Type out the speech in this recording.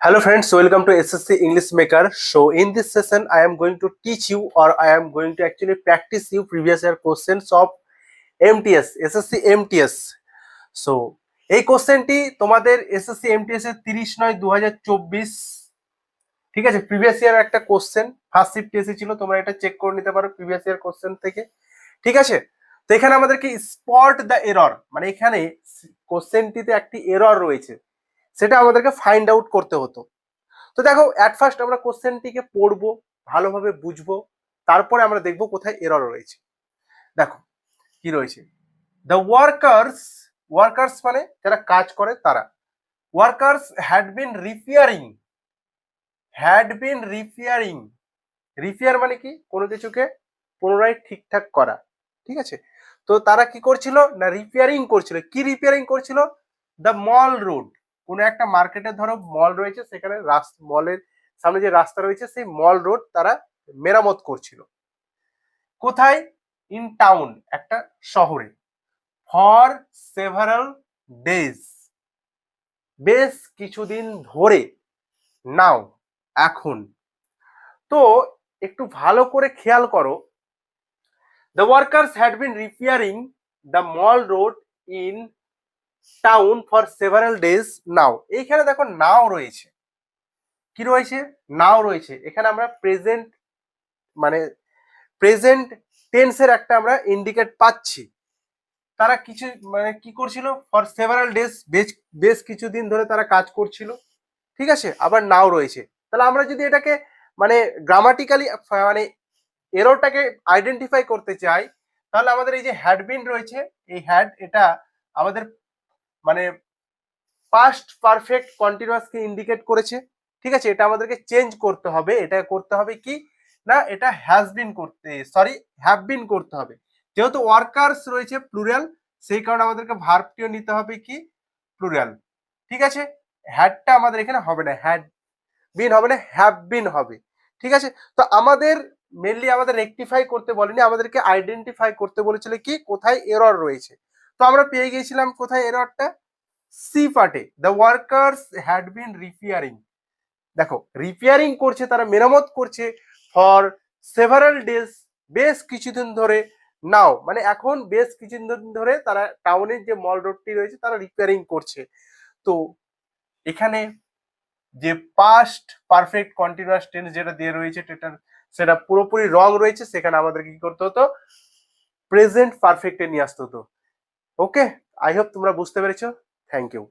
Hello friends, welcome to SSC English Maker. So in this session, I am going to teach you or I am going to actually practice you previous year questions of MTS, SSC MTS. So এই কোশ্চেনটি তোমাদের SSC MTS এর 30/9/2024 ঠিক আছে, previous year একটা question first shift এসেছিল, তোমরা এটা চেক করে নিতে পারো প্রিভিয়াস ইয়ার কোশ্চেন থেকে। ঠিক আছে, তো এখানে আমাদেরকে স্পট দ্য এরর, মানে এখানে কোশ্চেনটিতে একটি এরর রয়েছে, সেটা আমাদেরকে ফাইন্ড আউট করতে হতো। তো দেখো, অ্যাট ফার্স্ট আমরা কোশ্চেনটিকে পড়বো, ভালোভাবে বুঝবো, তারপরে আমরা দেখবো কোথায় এরর রয়েছে। দেখো কি রয়েছে, দ্য ওয়ার্কার্স, ওয়ার্কার্স মানে যারা কাজ করে তারা, workers had been repairing, repair মানে কি, কোনো কিছুকে পুনরায় ঠিকঠাক করা। ঠিক আছে, তো তারা কি করছিল না, রিপেয়ারিং করছিল। কি রিপেয়ারিং করছিল? দ্য মল রোড, কোনো একটা মার্কেটে ধরো মল রয়েছে, সেখানে মলের সামনে যে রাস্তা রয়েছে সেই মল রোড তারা মেরামত করছিল। কোথায়? ইন টাউন, একটা শহরে। ফর সেভারাল ডেজ, বেশ কিছুদিন ধরে। নাও, এখন। তো একটু ভালো করে খেয়াল করো, the workers had been repairing the mall road in town for several days now. এইখানে দেখো নাও রয়েছে, কি রয়েছে? নাও রয়েছে। এখানে আমরা প্রেজেন্ট মানে প্রেজেন্ট টেন্সের একটা আমরা ইন্ডিকেট পাচ্ছি। তারা কিছু মানে কি করছিল? ফর সেভারাল ডেজ, বেশ কিছুদিন ধরে তারা কাজ করছিল। ঠিক আছে, আবার নাও রয়েছে। তাহলে আমরা যদি এটাকে মানে গ্রামাটিক্যালি মানে এররটাকে আইডেন্টিফাই করতে চাই, তাহলে আমাদের এই যে হ্যাড বিন রয়েছে, এই হ্যাড, এটা আমাদের মানে পাস্ট পারফেক্ট কন্টিনিউয়াসকে ইন্ডিকেট করেছে। ঠিক আছে, এটা আমাদেরকে চেঞ্জ করতে হবে। এটা করতে হবে কি না, এটা হ্যাজ বিন করতে, সরি হ্যাভ বিন করতে হবে। যেহেতু ওয়ার্কার্স রয়েছে প্লুরাল, সেই কারণে আমাদেরকে ভার্বটিও নিতে হবে কি প্লুরাল। ঠিক আছে, হ্যাডটা আমাদের এখানে হবে না, হ্যাড বিন হবে না, হ্যাভ বিন হবে। ঠিক আছে, তো আমাদের মেনলি আমাদের রেকটিফাই করতে বলেনি, আমাদেরকে আইডেন্টিফাই করতে বলেছিল কি কোথায় এরর রয়েছে। তো আমরা পেয়ে গেছিলাম কোথায় এররটা, সি পার্টে, the workers had been repairing. দেখো রিপেয়ারিং করছে, তারা মেরামত করছে, ফর সেভারাল ডেজ, বেশ কিছুদিন ধরে। নাও মানে এখন, বেশ কিছুদিন ধরে তারা টাউনের যে মল রোডটি রয়েছে তারা রিপেয়ারিং করছে। তো এখানে যে পাস্ট পারফেক্ট কন্টিনিউয়াস টেন্স যেটা দিয়ে রয়েছে সেটা পুরোপুরি রং রয়েছে, সেখানে আমাদের কি করতে হতো, প্রেজেন্ট পারফেক্টে নিয়ে আসতে হতো। ওকে, আই হোপ তোমরা বুঝতে পেরেছো। Thank you.